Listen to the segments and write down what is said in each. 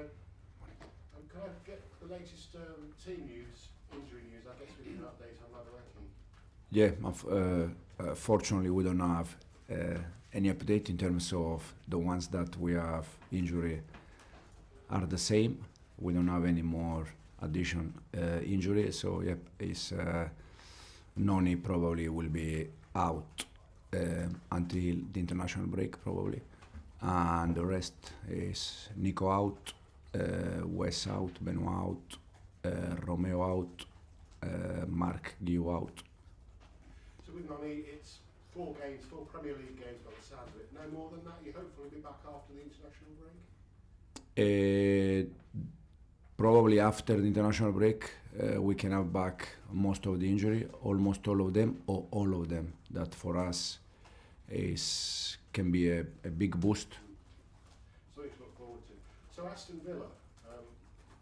Can I get the latest team news, injury news? I guess we can update on Mudryk. Yeah, fortunately we don't have any update in terms of the ones that we have injury are the same. We don't have any more addition injury, so yep, it's Noni probably will be out until the international break probably, and the rest is Nico out, Wes out, Benoit out, Romeo out, Mark Guillou out. So with Noni, it's 4 games, 4 Premier League games by the sound of it. No more than that. You hopefully be back after the international break. Probably after the international break, we can have back most of the injury, almost all of them, or all of them. That for us can be a big boost. Something to look forward to. So Aston Villa,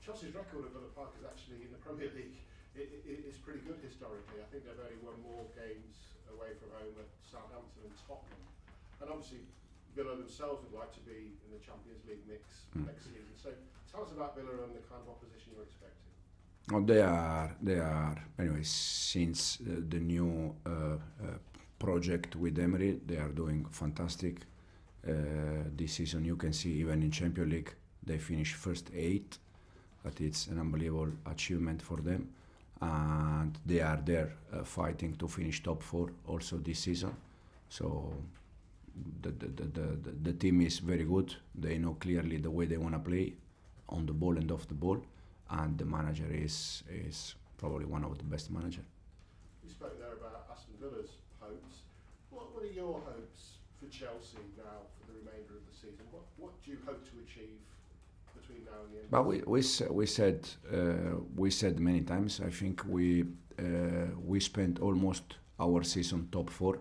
Chelsea's record at Villa Park is actually in the Premier League. It's pretty good historically. I think they've only won more games away from home at Southampton and Tottenham. And obviously Villa themselves would like to be in the Champions League mix next season. So tell us about Villa and the kind of opposition you're expecting. Oh, they are. Anyway, since the new project with Emery, they are doing fantastic. This season, you can see even in Champions League, they finished first 8. But it's an unbelievable achievement for them, and they are there fighting to finish top 4 also this season. So the team is very good. They know clearly the way they want to play on the ball and off the ball, and the manager is probably one of the best managers. You spoke there about Aston Villa's hopes. What are your hopes for Chelsea now for the remainder of the season? What do you hope to achieve between now and the end? But we said many times. I think we spent almost our season top 4.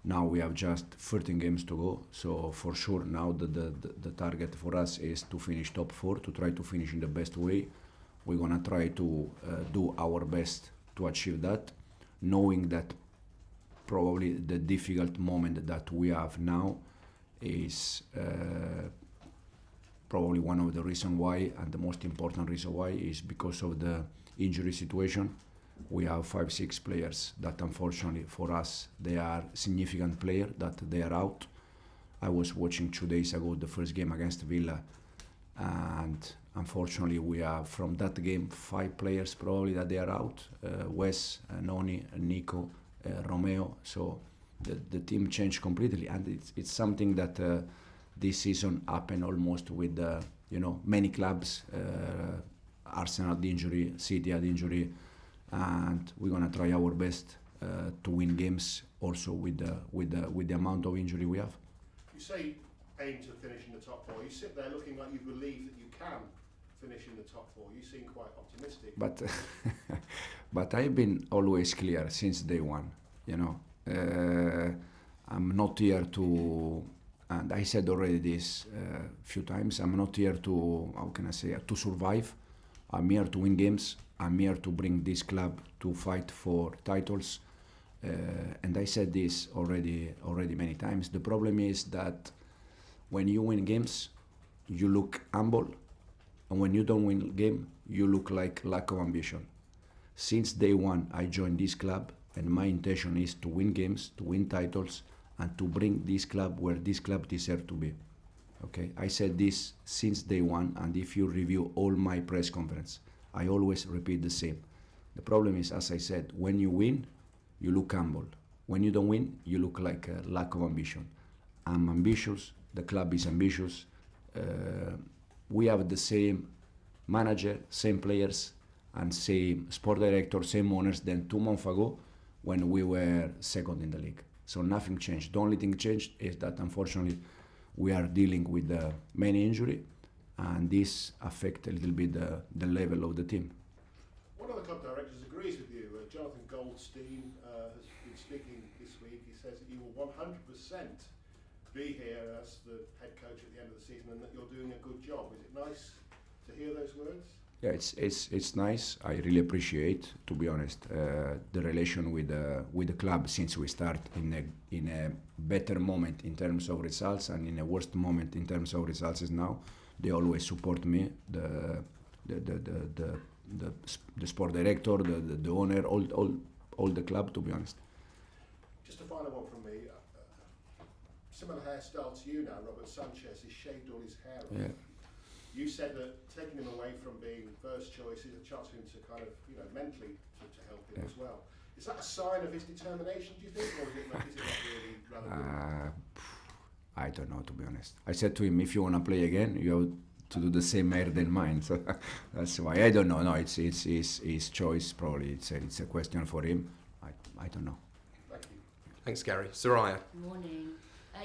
Now we have just 13 games to go. So for sure now the target for us is to finish top 4, to try to finish in the best way. We're gonna try to do our best to achieve that, knowing that probably the difficult moment that we have now is probably one of the reasons why, and the most important reason why, is because of the injury situation. We have 5-6 players that unfortunately for us, they are significant players that they are out. I was watching 2 days ago the first game against Villa, and unfortunately we have from that game 5 players probably that they are out. Wes, Noni, Nico, Romeo. So the team changed completely, and it's something that this season happened almost with many clubs. Arsenal had injury, City had injury, and we're gonna try our best to win games also with the amount of injury we have. You say aim to finish in the top 4. You sit there looking like you believe that you can finish in the top 4. You seem quite optimistic. But I've been always clear since day one. I'm not here to. And I said already this a few times, I'm not here to survive. I'm here to win games. I'm here to bring this club to fight for titles. And I said this already many times. The problem is that when you win games, you look humble. And when you don't win game, you look like lack of ambition. Since day one, I joined this club, and my intention is to win games, to win titles, and to bring this club where this club deserves to be. Okay, I said this since day one, and if you review all my press conference, I always repeat the same. The problem is, as I said, when you win, you look humble. When you don't win, you look like a lack of ambition. I'm ambitious, the club is ambitious, we have the same manager, same players, and same sport director, same owners than 2 months ago when we were second in the league. So nothing changed. The only thing changed is that unfortunately we are dealing with many injury, and this affects a little bit the level of the team. One of the club directors agrees with you. Jonathan Goldstein has been speaking this week. He says that you will 100% be here as the head coach at the end of the season, and that you're doing a good job. Is it nice to hear those words? Yeah, it's nice. I really appreciate, to be honest, the relation with the club since we start in a better moment in terms of results, and in a worst moment in terms of results is now, they always support me. The sport director, the owner, all the club, to be honest. Just a final one from me. Similar hairstyle to you now, Robert Sanchez. He's shaved all his hair off. Yeah. You said that taking him away from being first choice is a chance for him to kind of, mentally to help him as well. Is that a sign of his determination, do you think, or is it not really relevant? I don't know, to be honest. I said to him, if you want to play again, you have to do the same hair than mine. So that's why. I don't know. No, it's his choice. Probably it's a question for him. I don't know. Thank you. Thanks, Gary. Soraya. Morning.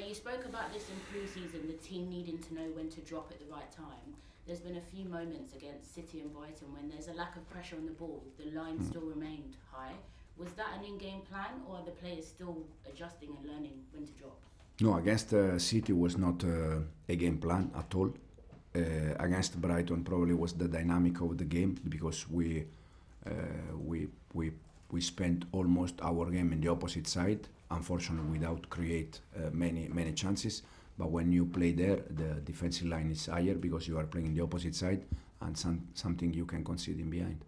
You spoke about this in pre-season, the team needing to know when to drop at the right time. There's been a few moments against City and Brighton when there's a lack of pressure on the ball. The line still remained high. Was that an in-game plan, or are the players still adjusting and learning when to drop? No, against City was not a game plan at all. Against Brighton probably was the dynamic of the game, because we spent almost our game in the opposite side, unfortunately without create many chances. But when you play there, the defensive line is higher because you are playing in the opposite side, and something you can concede in behind.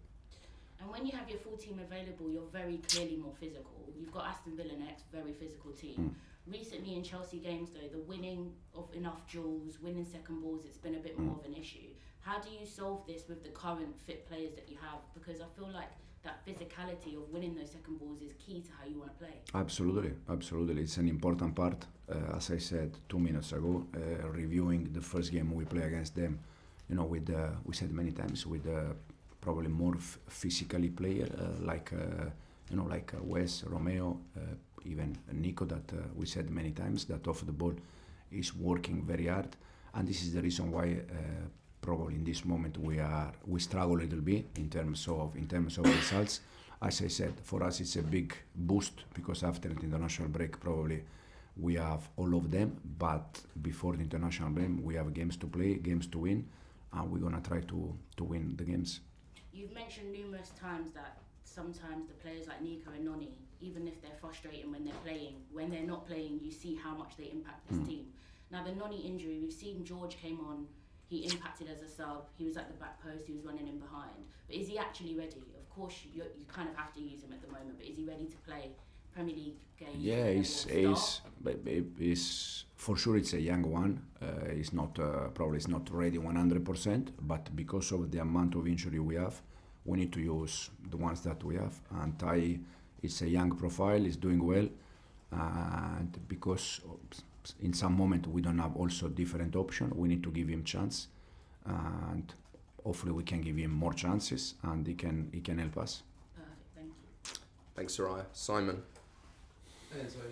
And when you have your full team available, you're very clearly more physical. You've got Aston Villa next, very physical team. Recently in Chelsea games though, the winning of enough duels, winning second balls, it's been a bit more of an issue. How do you solve this with the current fit players that you have? Because I feel like that physicality of winning those second balls is key to how you want to play. Absolutely. It's an important part. As I said 2 minutes ago, reviewing the first game we play against them, we said many times with probably more physically player like Wes, Romeo, even Nico, that we said many times that off the ball is working very hard, and this is the reason why probably in this moment we struggle a little bit in terms of results. As I said, for us it's a big boost because after the international break probably we have all of them, but before the international break we have games to play, games to win, and we're gonna try to win the games. You've mentioned numerous times that sometimes the players like Nico and Noni, even if they're frustrating when they're playing, when they're not playing, you see how much they impact this team. Now the Noni injury, we've seen George came on, he impacted as a sub, he was at the back post, he was running in behind. But is he actually ready? Of course, you kind of have to use him at the moment, but is he ready to play Premier League games? Yeah, he's for sure it's a young one. He's not probably is not ready 100%, but because of the amount of injury we have, we need to use the ones that we have. And Tai is a young profile, is doing well, and because in some moment we don't have also different option, we need to give him chance, and hopefully we can give him more chances, and he can help us. Perfect, thank you. Thanks, Soraya. Simon. Enzo,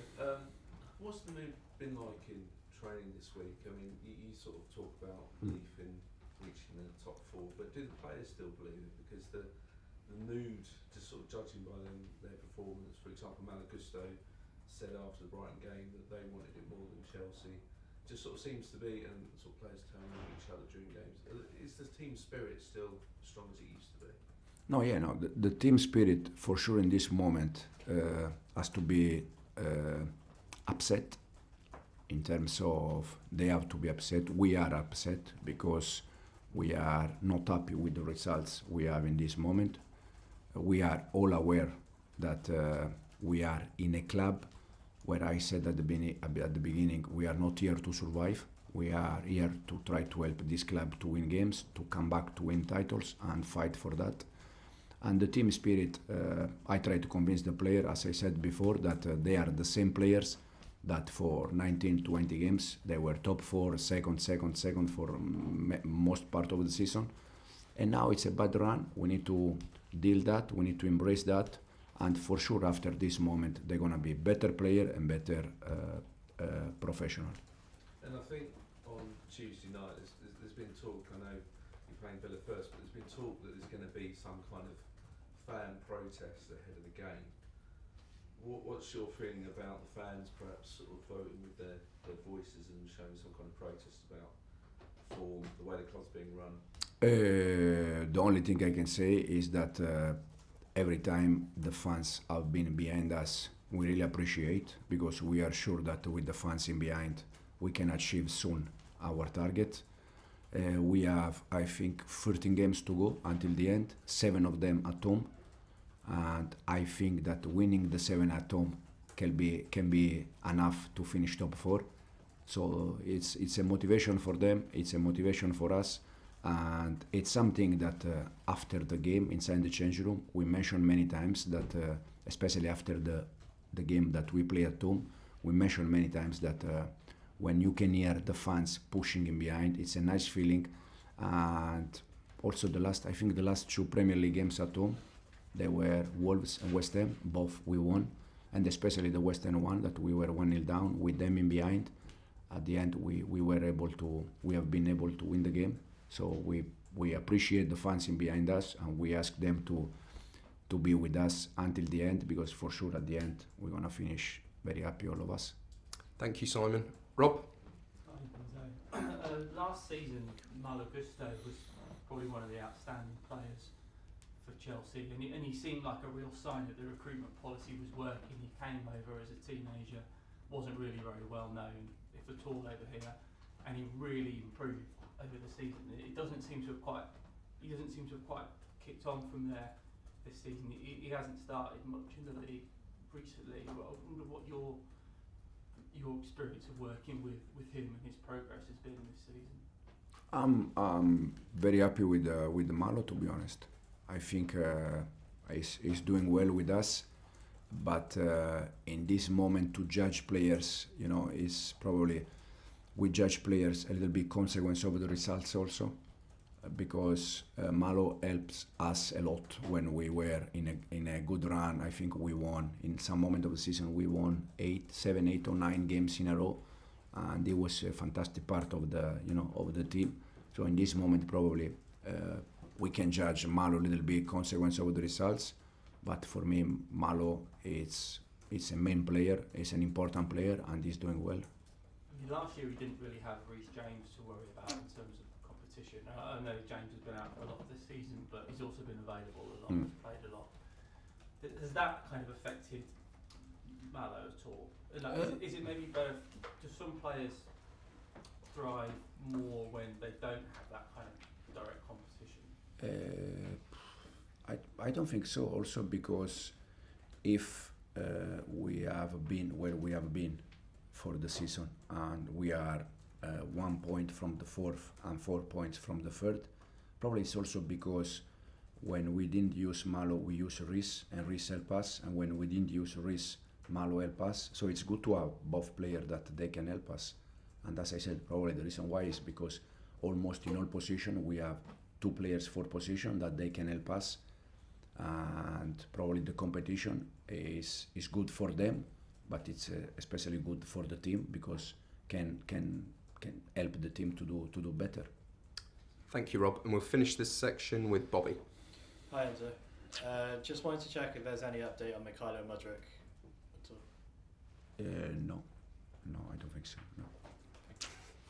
what's the mood been like in training this week? I mean, you sort of talk about belief in reaching the top four, but do the players still believe it? Because the mood, just sort of judging by their performance, for example, Malo Gusto said after the Brighton game that they wanted it more than Chelsea. Just sort of seems to be, and sort of players telling each other during games. Is the team spirit still as strong as it used to be? No, the team spirit for sure in this moment has to be upset. In terms of they have to be upset, we are upset because we are not happy with the results we have in this moment. We are all aware that we are in a club where I said at the beginning, we are not here to survive. We are here to try to help this club to win games, to come back to win titles and fight for that. And the team spirit, I try to convince the player, as I said before, that they are the same players that for 19-20 games, they were top four, second for most part of the season. And now it's a bad run. We need to deal that, we need to embrace that. And for sure, after this moment, they're going to be better player and better professional. And I think on Tuesday night, there's been talk, I know you're playing Villa first, but there's been talk that there's going to be some kind of fan protest ahead of the game. What's your feeling about the fans perhaps sort of voting with their voices and showing some kind of protest about form, the way the club's being run? The only thing I can say is that every time the fans have been behind us, we really appreciate, because we are sure that with the fans in behind, we can achieve soon our target. We have, I think, 13 games to go until the end, 7 of them at home, and I think that winning the 7 at home can be enough to finish top 4. So it's a motivation for them, it's a motivation for us, and it's something that after the game inside the change room we mentioned many times that especially after the game that we play at home, we mentioned many times that when you can hear the fans pushing in behind, it's a nice feeling. And also the last 2 Premier League games at home, they were Wolves and West Ham, both we won, and especially the West Ham one that we were 1-0 down with them in behind. At the end we have been able to win the game. So we appreciate the fans in behind us, and we ask them to be with us until the end, because for sure at the end we're gonna finish very happy, all of us. Thank you, Simon. Rob? Last season, Malo Gusto was probably one of the outstanding players for Chelsea, and he seemed like a real sign that the recruitment policy was working. He came over as a teenager, wasn't really very well known, if at all, over here, and he really improved over the season. He doesn't seem to have quite kicked on from there this season. He hasn't started much in the league recently. I wonder what your experience of working with him and his progress has been this season. I'm very happy with Malo, to be honest. I think he's doing well with us, but in this moment to judge players, is probably we judge players a little bit consequence of the results also, because Malo helps us a lot when we were in a good run. I think we won in some moment of the season. We won 7, 8 or 9 games in a row, and it was a fantastic part of the team. So in this moment, probably we can judge Malo a little bit consequence of the results. But for me, Malo it's a main player, it's an important player, and he's doing well. I mean, last year we didn't really have Reece James to worry about in terms of competition. I know James has been out a lot this season, but he's also been available a lot, he's played a lot. Has that kind of affected Malo at all? Is it maybe better, do some players thrive more when they don't have that kind of direct competition? I don't think so, also because if we have been where we have been for the season, and we are 1 point from the 4th and 4 points from the 3rd, probably it's also because when we didn't use Malo, we use Reece, and Reece help us, and when we didn't use Reece, Malo help us. So it's good to have both players that they can help us. And as I said, probably the reason why is because almost in all positions we have 2 players for position that they can help us, and probably the competition is good for them, but it's especially good for the team because can help the team to do better. Thank you, Rob. And we'll finish this section with Bobby. Hi, Enzo. Just wanted to check if there's any update on Mykhailo Mudryk at all. No, I don't think so. No.